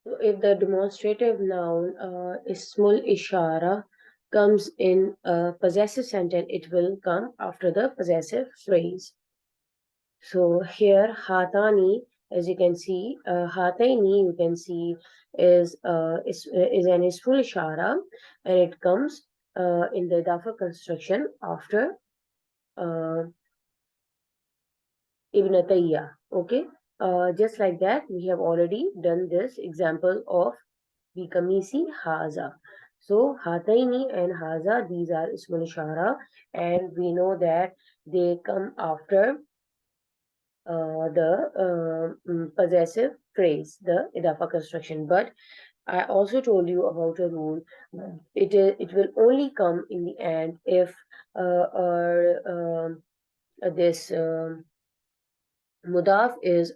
So if the demonstrative noun ismul ishara comes in a possessive sentence, it will come after the possessive phrase. So here hatani, as you can see, hataini you can see is an ismul ishara, and it comes in the idafa construction after uh, ibnatayya. Okay, just like that, we have already done this example of bikamisi haza. So hataini and haza, these are ismul ishara, and we know that they come after the possessive phrase, the idafa construction. But I also told you about a rule. It will only come in the end if this mudaf is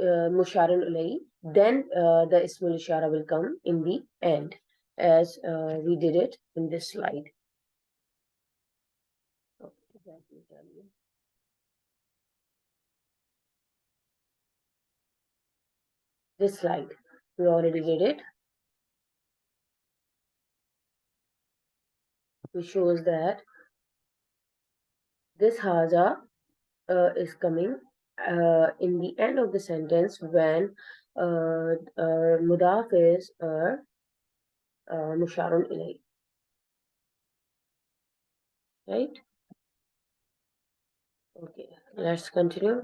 musharun ulay, then the ismul ishara will come in the end, as we did it in this slide. Okay, let me tell you. This slide, we already did it. Which shows that this haza is coming in the end of the sentence when mudaf is musharun ilay, right? Okay, let's continue.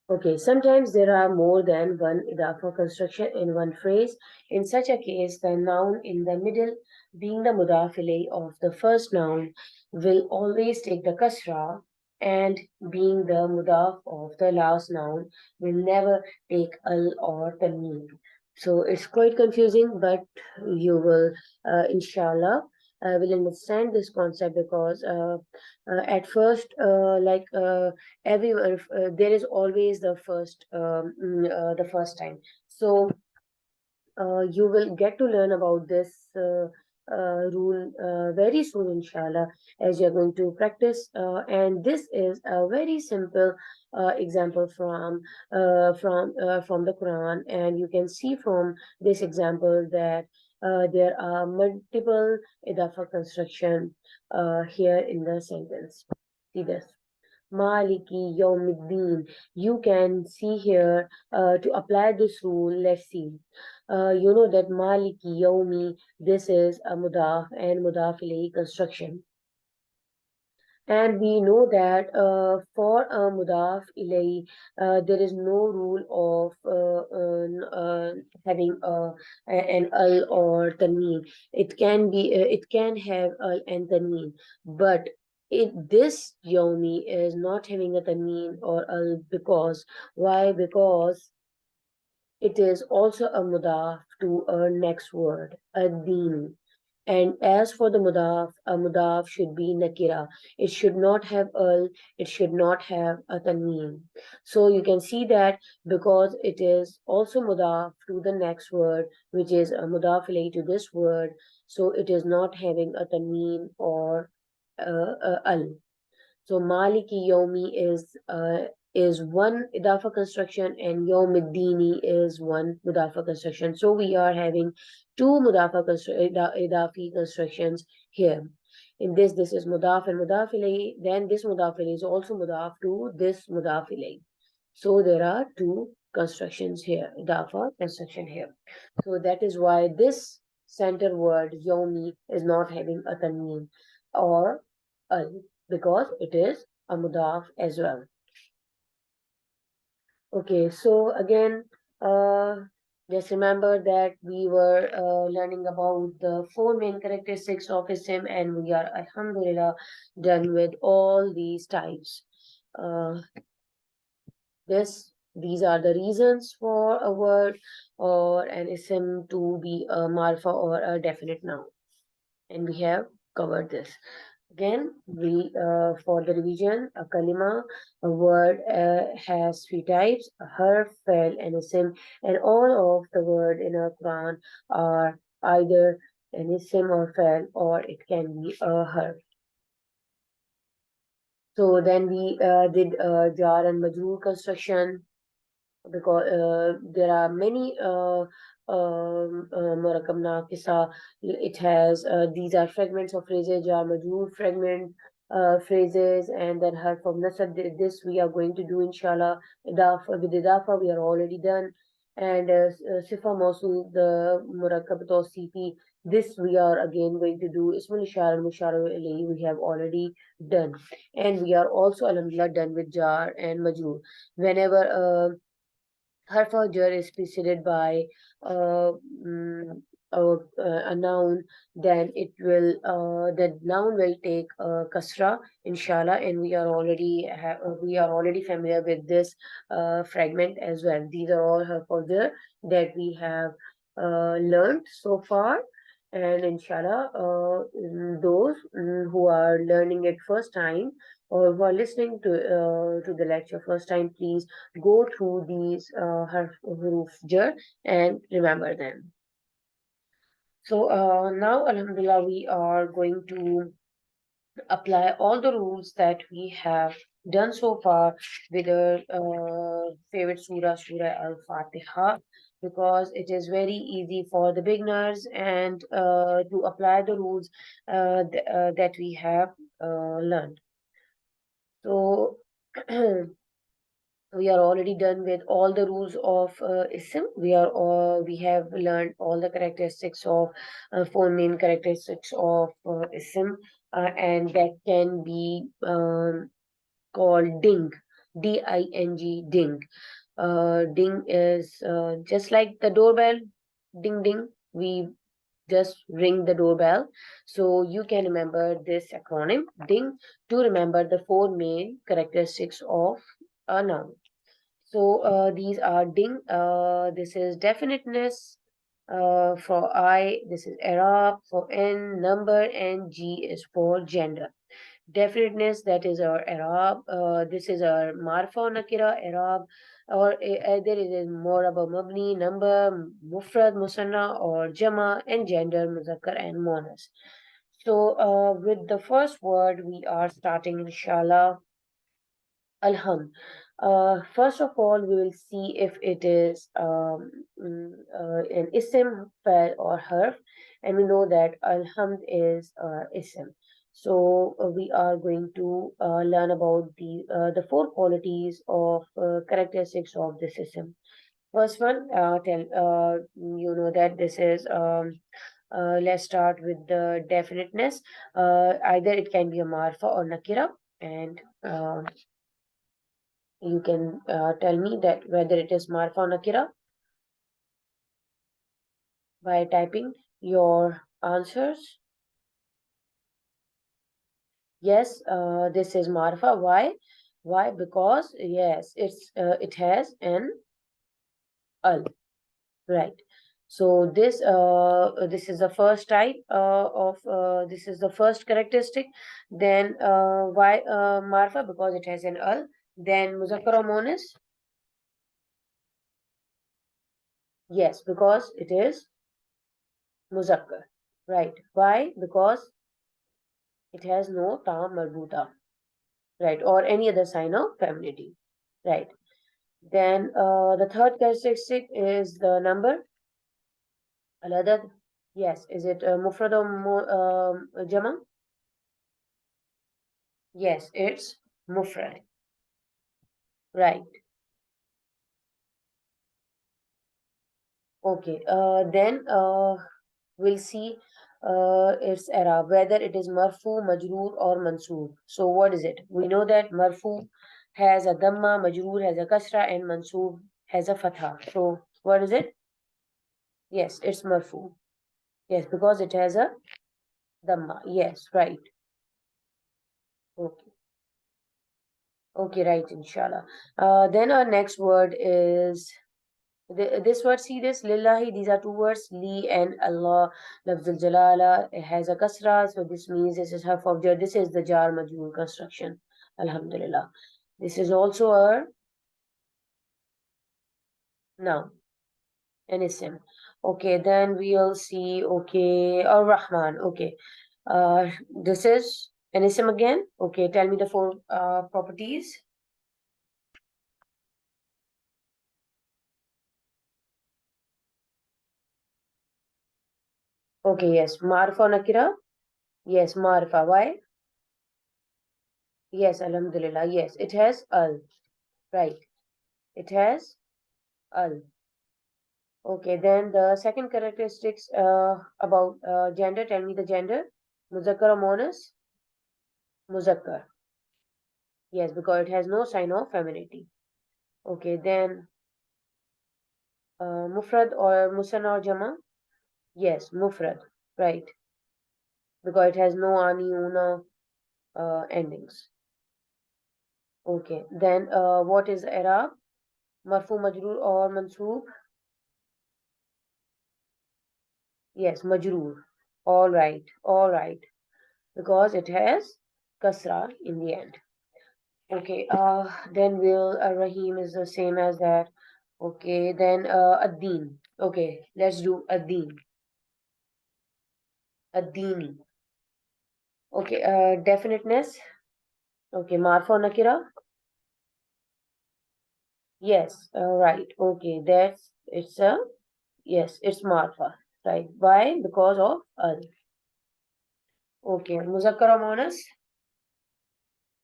Okay, sometimes there are more than one idafa construction in one phrase. In such a case, the noun in the middle, being the mudaf ilay of the first noun, will always take the kasra, and being the mudaf of the last noun will never take al or tanween. So it's quite confusing, but you will, inshallah, will understand this concept because at first, everyone, there is always the first time. So you will get to learn about this rule very soon, inshallah, as you're going to practice. And this is a very simple example from the Quran, and you can see from this example that there are multiple idafa construction here in the sentence. See this. Maliki Yawmiddin. You can see here to apply this rule. Let's see. You know that Maliki Yawmi, this is a mudaf and mudaf ilayhi construction. And we know that for a mudaf ilayhi, there is no rule of having an al or tanween. It can have al and tanween, but this yomi is not having a tanween or al because why? Because it is also a mudaf to a next word, a deen. And as for the mudaf, a mudaf should be nakira. It should not have al, it should not have a tanween. So you can see that because it is also mudaf to the next word, which is a mudaf ilayhi to this word, so it is not having a tanween or al. So Maliki Yomi is one idafa construction and Yawmiddini is one mudafa construction. So we are having two idafi constructions here. In this is mudaf and mudaf ilayhi. Then this mudaf ilayhi is also mudaf to this mudaf ilayhi. So there are two constructions here, idafa construction here. So that is why this center word yomi is not having a tanween or al because it is a mudaf as well. Okay, so again, uh, just remember that we were learning about the four main characteristics of ism, and we are, alhamdulillah, done with all these types. These are the reasons for a word or an ism to be a marfa or a definite noun, and we have covered this. Again, we for the revision, a kalima, a word has three types: a harf, fa'il, and ism, and all of the word in our Quran are either an ism or fa'il, or it can be a harf. So then we did jar and majroor construction. because there are many Murakkab Naqisa. It has these are fragments of phrases, jar majroor fragment phrases, and then harf of nasab. This we are going to do inshallah. Idafa with idafa we are already done, and sifa mausul the Murakkab tawsifi. This we are again going to do. Ismul Ishara and Mushara alayhi we have already done, and we are also alhamdulillah done with jar and majroor. Whenever harf jar is preceded by uh, mm, a noun, then the noun will take kasra, inshallah, and we are already familiar with this fragment as well. These are all harf jar that we have learned so far. And inshallah, those who are learning it first time or who are listening to the lecture first time, please go through these huruf jar and remember them. So now, Alhamdulillah, we are going to apply all the rules that we have done so far with our favorite surah, Surah Al-Fatiha, because it is very easy for the beginners and to apply the rules that we have learned. So we are already done with all the rules of ism. We have learned all the characteristics of four main characteristics of ism, and that can be called ding, D-I-N-G, ding. Ding is just like the doorbell, ding ding. We just ring the doorbell. So you can remember this acronym, ding, to remember the four main characteristics of a noun. So these are ding. This is definiteness. For I, this is Arab. For N, number, and G is for gender. Definiteness, that is our Arab. This is our Marfa Nakira Arab, or either it is Moraba Mabni, number, Mufrad, Musanna, or Jama, and gender, Muzakkar, and Monas. So with the first word, we are starting, inshallah, Alham. First of all, we will see if it is an isim, fa'il, or harf, and we know that alhamd is isim. So we are going to learn about the four qualities of characteristics of this isim. First one, you know that this is let's start with the definiteness. Either it can be a marfa or nakira, and you can tell me that whether it is Marfa or Nakira by typing your answers. Yes, this is Marfa. Why? Why? Because yes, it has an al. Right. So this is the first type of this is the first characteristic. Then why Marfa? Because it has an al. Then Muzakkar or Monis? Yes, because it is Muzakkar. Right. Why? Because it has no ta marbuta, right, or any other sign of femininity, right. Then the third characteristic is the number, al-adad. Yes, is it mufrad or jama? Yes, it's mufrad, right. Okay, then we'll see its era, whether it is marfu, majroor, or mansoob. So what is it? We know that marfu has a dhamma, majroor has a kasra, and mansoob has a fatha. So what is it? Yes, it's marfu. Yes, because it has a dhamma. Yes, right. Okay. Okay, right, inshallah. Then our next word is this word, see this, lillahi, these are two words, li and Allah, lafzul jalala, it has a kasra, so this means this is harf of jar, this is the jar majroor construction, alhamdulillah. This is also a noun, an isim. Okay, then we'll see, okay, ar-Rahman, okay. This is an isim again, okay, tell me the four properties. Okay, yes. Marifa or nakira? Yes, marifa. Why? Yes, alhamdulillah. Yes, it has al. Right. It has al. Okay, then the second characteristics about gender. Tell me the gender. Muzakkar or muannas? Muzakkar. Yes, because it has no sign of femininity. Okay, then mufrad or musanna or jama? Yes, mufrad. Right, because it has no ani, una endings. Okay, then what is i'rab? Marfu, majroor or mansoob? Yes, majroor. All right, because it has kasra in the end. Okay, then will Rahim is the same as that. Okay, then ad-din. Okay, let's do ad-din. Ad-dini. Okay, definiteness. Okay, marfa nakira. Yes, right. Okay, that's it's a yes, it's marfa. Right. Why? Because of al. Okay, muzakkar or muannas.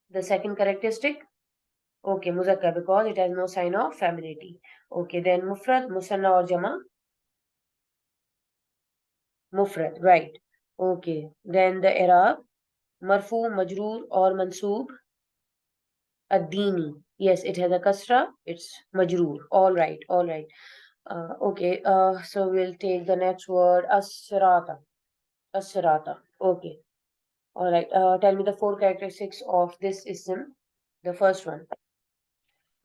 The second characteristic. Okay, muzakkar because it has no sign of femininity. Okay, then mufrad, musanna or jama. Mufrad, right. Okay, then the i'rab. Marfu, majroor or mansoob. Ad-dini. Yes, it has a kasra. It's majroor. All right, all right. Okay, so we'll take the next word, as-sirata. As-sirata. Okay. All right. Tell me the four characteristics of this ism. The first one.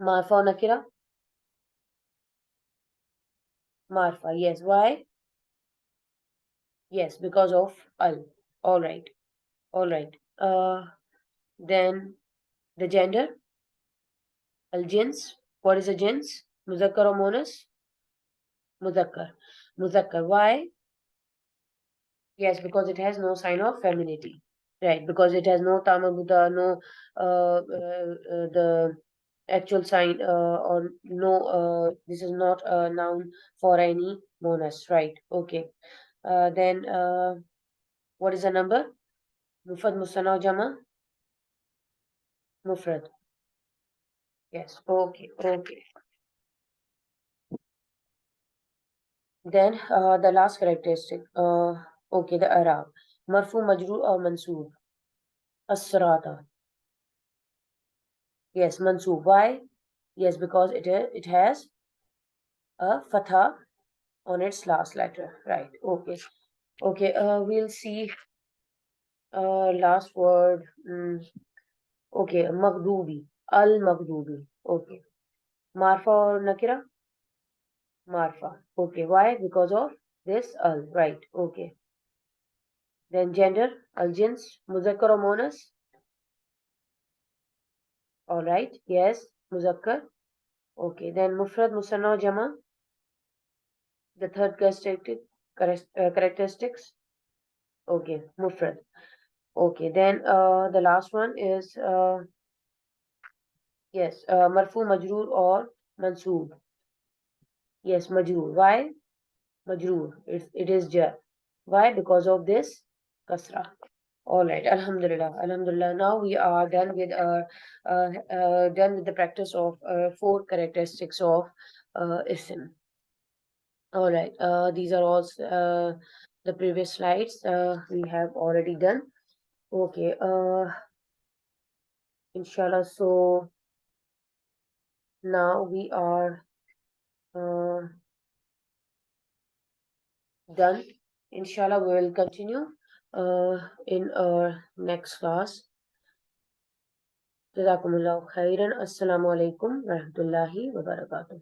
Marfa or nakira? Marfa. Yes. Why? Yes, because of al. All right. All right. Then the gender. Al-jins. What is a jins? Muzakkar or muannas? Muzakkar. Muzakkar. Why? Yes, because it has no sign of femininity. Right, because it has no tamabuda, no the actual sign or no this is not a noun for any monas, right? Okay. Then what is the number? Mufrad, musanna or jama? Mufrad. Yes. Okay. Okay. Then the last characteristic. Okay, the Arab. Marfu, majrur or mansoob? As-sirata. Yes, mansoob. Why? Yes, because it has a fatha on its last letter. Right. Okay. Okay. We'll see. Last word. Okay. Maghdubi. Al Maghdubi. Okay. Marfa or Nakira? Marfa. Okay. Why? Because of this al. Right. Okay. Then gender. Al jins. Muzakkar or Monas? All right. Yes. Muzakkar. Okay. Then Mufrad, Musanna or Jama. The third characteristics. Okay. Mufrad. Okay. Then the last one is yes, marfu, majroor or mansoob. Yes, majroor. Why? Majroor. It is jar. Why? Because of this kasra. All right. Alhamdulillah. Alhamdulillah. Now we are done with the practice of four characteristics of ism. All right. These are all the previous slides we have already done. Okay. Inshallah. So now we are uh, done. Inshallah, we will continue in our next class. Jazakumullahu khairan. Assalamu alaikum wa rahmatullahi wa barakatuh.